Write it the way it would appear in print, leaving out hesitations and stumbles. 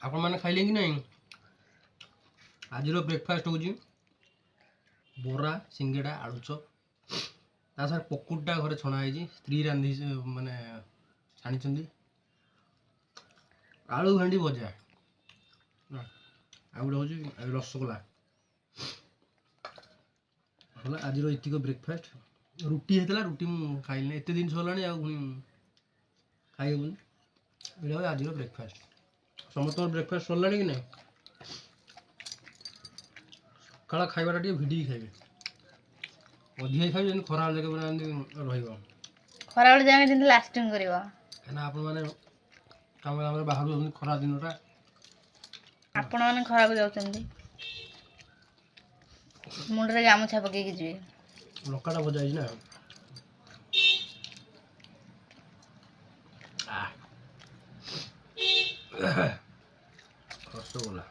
आपण मैंने खाइले कि नहीं आज ब्रेकफास्ट हूँ बोरा सिंगेड़ा आलू चप ता साथ पकुड़ा घरे छणा है स्त्री रांधि माने छाणी आलू भेंडी भजा आ गोटे हूँ रसगोला आज एतिक ब्रेकफास्ट रुटी होता रुटी मुझे खाइल एत दिन होगा खाइबुनि ये आज ब्रेकफास्ट समस्त ब्रेकफास्ट सरला कि नहीं सकाल खाइबाटा टे भिड़ी खाइबे अधिक खाइबे जेन खरा जगह बना रहिबो खरा बेले जामे दिन लास्टिंग करिवो एना आपण माने काम काम बाहर खरा दिनटा आपण माने खरा को जाउछन्ती मुंडरे गामछा पके के जी लकाटा बजाई ना रसगोला